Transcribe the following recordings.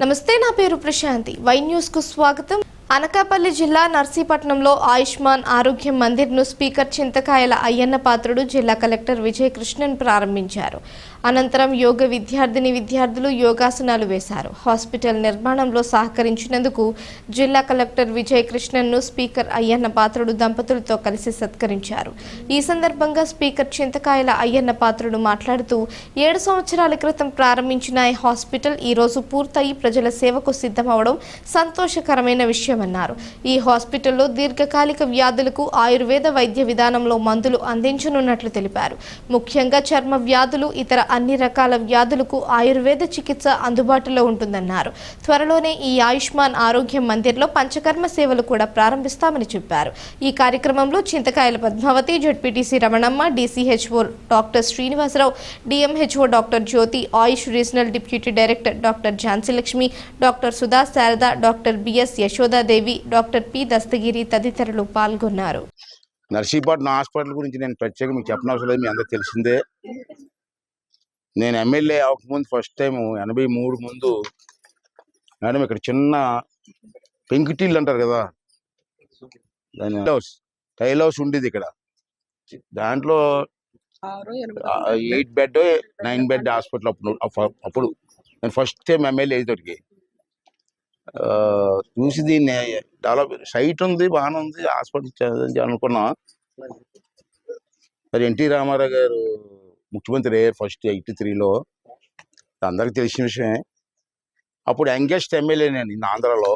నమస్తే, నా పేరు ప్రశాంతి. వై న్యూస్ కు స్వాగతం. అనకాపల్లి జిల్లా నర్సీపట్నంలో ఆయుష్మాన్ ఆరోగ్య మందిర్ ను స్పీకర్ చింతకాయల అయ్యన్న పాత్రుడు జిల్లా కలెక్టర్ విజయ కృష్ణన్ ప్రారంభించారు. అనంతరం యోగ విద్యార్థులు యోగాసనాలు వేశారు. హాస్పిటల్ నిర్మాణంలో సహకరించినందుకు జిల్లా కలెక్టర్ విజయ కృష్ణన్ ను స్పీకర్ అయ్యన్న పాత్రుడు దంపతులతో కలిసి సత్కరించారు. ఈ సందర్భంగా స్పీకర్ చింతకాయల అయ్యన్న పాత్రుడు మాట్లాడుతూ 7 సంవత్సరాల క్రితం ప్రారంభించిన ఈ హాస్పిటల్ ఈ రోజు పూర్తయి ప్రజల సేవకు సిద్ధమవడం సంతోషకరమైన విషయం. ఈ హాస్పిటల్లో దీర్ఘకాలిక వ్యాధులకు ఆయుర్వేద వైద్య విధానంలో మందులు అందించనున్నట్లు తెలిపారు. ముఖ్యంగా చర్మ వ్యాధులు, ఇతర అన్ని రకాల వ్యాధులకు ఆయుర్వేద చికిత్స అందుబాటులో ఉంటుందన్నారు. త్వరలోనే ఈ ఆయుష్మాన్ ఆరోగ్య మందిర్లో పంచకర్మ సేవలు కూడా ప్రారంభిస్తామని చెప్పారు. ఈ కార్యక్రమంలో Chintakayala Padmavati, ZPTC Ramanamma, DCHO doctor Srinivasarao, DMHO doctor Jyothi, AYUSH regional deputy director doctor Jhansilakshmi, doctor Sudha Sharada, doctor BS Yashodadevi, doctor P Dastagiri తదితరులు పాల్గొన్నారు. నర్సీపట్నం హాస్పిటల్ గురించి నేను ప్రత్యేకంగా మీకు చెప్పనవసరం లేదు, మీ అందరూ తెలిసిందే. నేను ఎమ్మెల్యే అవ్వకముందు ఫస్ట్ టైం 83 ముందు మేడం ఇక్కడ చిన్న పెంకుటిల్లు అంటారు కదా, దాని టైల్ హౌస్ ఉండేది ఇక్కడ. దాంట్లో 8 బెడ్ 9 బెడ్ హాస్పిటల్ అప్పుడు నేను ఫస్ట్ టైం ఎమ్మెల్యే అయ్యేటోటికి చూసి దీన్ని డెవలప్ సైట్ ఉంది, బాగానే ఉంది, హాస్పిటల్ అనుకున్నా. మరి ఎన్టీ రామారావు గారు ముఖ్యమంత్రి అయ్యారు ఫస్ట్ 83లో, అందరికి తెలిసిన విషయమే. అప్పుడు యంగెస్ట్ ఎమ్మెల్యే నేను ఆంధ్రాలో.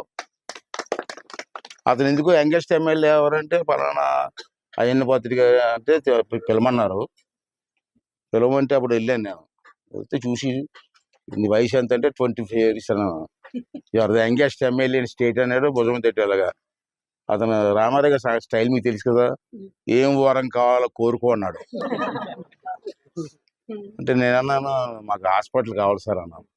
అతను ఎందుకు యంగెస్ట్ ఎమ్మెల్యే ఎవరంటే పలానా అయ్యన్న పాత్రుడు గారు అంటే పిలమన్నారు. పిలవమంటే అప్పుడు వెళ్ళాను. నేను వెళ్తే చూసి నీ వయసు ఎంత అంటే 25 years అన్నాను. ఎవరు యంగెస్ట్ ఎమ్మెల్యే స్టేట్ అన్నాడు, భుజం తట్టేలాగా. అతను రామారావు గారు స్టైల్ మీకు తెలుసు కదా, ఏం వరం కావాలో కోరుకో అన్నాడు. అంటే నేను అన్నాను, మాకు హాస్పిటల్ కావాలి సార్ అన్నాను.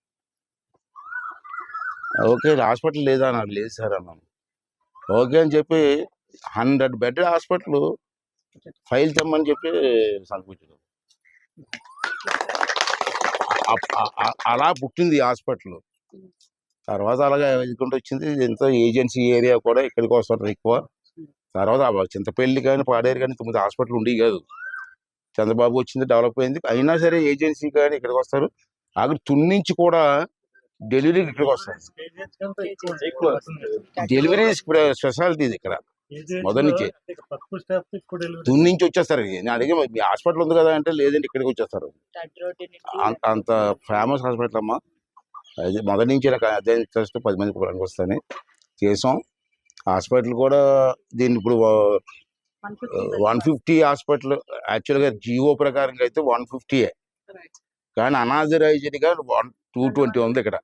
ఓకే, హాస్పిటల్ లేదా అన్నాడు. లేదు సార్ అన్నాను. ఓకే అని చెప్పి 100 బెడ్ హాస్పిటల్ ఫైల్ తెమ్మని చెప్పి సంపించాడు. అలా పుట్టింది హాస్పిటల్. తర్వాత అలాగే ఎదుర్కొంటూ వచ్చింది. ఎంతో ఏజెన్సీ ఏరియా కూడా ఇక్కడికి వస్తారు ఎక్కువ. తర్వాత చింతపల్లి కానీ పాడేరు కానీ 9 హాస్పిటల్ ఉండేవి కాదు. చంద్రబాబు వచ్చింది, డెవలప్ అయింది. అయినా సరే ఏజెన్సీ కానీ ఇక్కడికి వస్తారు. అక్కడ తున్నించి కూడా డెలివరీకి ఇక్కడికి వస్తారు. డెలివరీ స్పెషాలిటీ ఇది ఇక్కడ మొదటి నుంచి. తున్నించి వచ్చేస్తారు. నేను అడిగే మీ హాస్పిటల్ ఉంది కదా అంటే లేదండి ఇక్కడికి వచ్చేస్తారు. అంత ఫేమస్ హాస్పిటల్ అమ్మా. అది మొదటి నుంచి నాకు అదే ఇంట్రెస్ట్, 10 మంది పనికి వస్తాయని చేసాం. హాస్పిటల్ కూడా దీన్ని ఇప్పుడు 150 హాస్పిటల్ యాక్చువల్గా జియో ప్రకారంగా అయితే 150, కానీ అనాథరైజ్డ్గా 220 ఉంది ఇక్కడ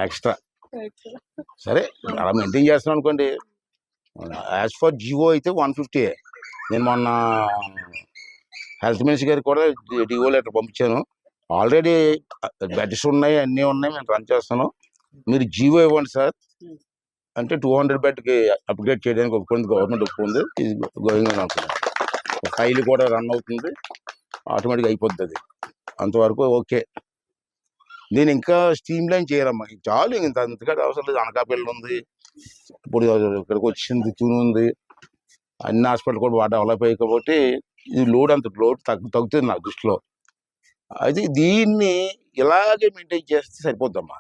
ఎక్స్ట్రా. సరే అలా మెయింటైన్ చేస్తున్నాం అనుకోండి. యాజ్ ఫర్ జియో అయితే 150. నేను మొన్న హెల్త్ మినిస్టర్ గారికి కూడా డిఓ లెటర్ పంపించాను. ఆల్రెడీ బెడ్స్ ఉన్నాయి, అన్నీ ఉన్నాయి, మేము రన్ చేస్తాను, మీరు జియో ఇవ్వండి సార్ అంటే 200 బెడ్కి అప్గ్రేడ్ చేయడానికి ఒప్పుకుంది, గవర్నమెంట్ ఒప్పుకుంది. ఇది గోయింగ్ అని అనుకున్నాను. ఫైల్ కూడా రన్ అవుతుంది, ఆటోమేటిక్గా అయిపోతుంది. అంతవరకు ఓకే. దీన్ని ఇంకా స్ట్రీమ్ లైన్ చేయాలమ్మా. చాలు, ఇంత అంతకంటే అవసరం లేదు. అనకాపల్లి ఉంది, ఇప్పుడు ఇక్కడికి వచ్చింది, తూను ఉంది, అన్ని హాస్పిటల్ కూడా బాగా డెవలప్ అయ్యాయి. కాబట్టి ఇది లోడ్ తగ్గుతుంది నా దృష్టిలో. అయితే దీన్ని ఇలాగే మెయింటైన్ చేస్తే సరిపోద్దమ్మా.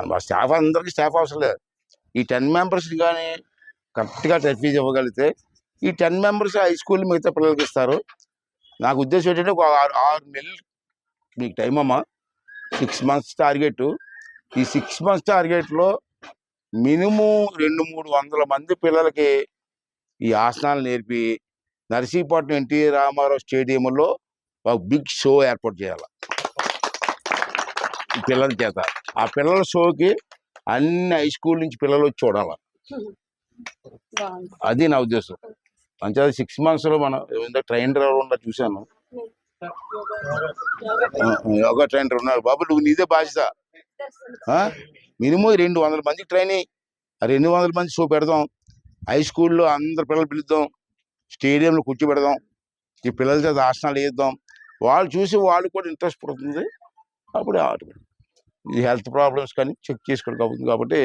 మా స్టాఫ్ అందరికీ స్టాఫ్ అవసరం లేదు. ఈ 10 members కానీ కరెక్ట్గా ఫీజు ఇవ్వగలిగితే ఈ 10 members హై స్కూల్ మిగతా పిల్లలకి ఇస్తారు. నాకు ఉద్దేశం ఏంటంటే ఒక 6 నెలలు మీకు టైం అమ్మా. 6 months టార్గెట్. ఈ 6 months టార్గెట్లో మినిమం 200-300 మంది పిల్లలకి ఈ ఆసనాలు నేర్పి నర్సీపట్నం ఎన్టీ రామారావు స్టేడియంలో ఒక బిగ్ షో ఏర్పాటు చేయాలి పిల్లల చేత. ఆ పిల్లల షోకి అన్ని హై స్కూల్ నుంచి పిల్లలు వచ్చి చూడాలి. అది నా ఉద్దేశం. మంచిగా 6 monthsలో మనం ట్రైనర్ ఎవరు ఉన్నారు చూశాను, యోగా ట్రైనర్ ఉన్నారు. బాబు నువ్వు నీదే బాధ్యత. మినిమం 200 మందికి ట్రైనింగ్. 200 మంది షో పెడదాం. హై స్కూల్లో అందరు పిల్లలు పిలుద్దాం, స్టేడియంలో కూర్చోబెడదాం, ఈ పిల్లల చేత ఆసనాలు వేద్దాం. వాళ్ళు చూసి వాళ్ళు కూడా ఇంట్రెస్ట్ పడుతుంది. అప్పుడు ఆటోమేటిక్ ఇది హెల్త్ ప్రాబ్లమ్స్ కానీ చెక్ చేసుకోవడం అవుతుంది కాబట్టి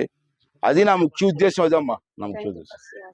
అది నా ముఖ్య ఉద్దేశం అదమ్మా నా ముఖ్య ఉద్దేశం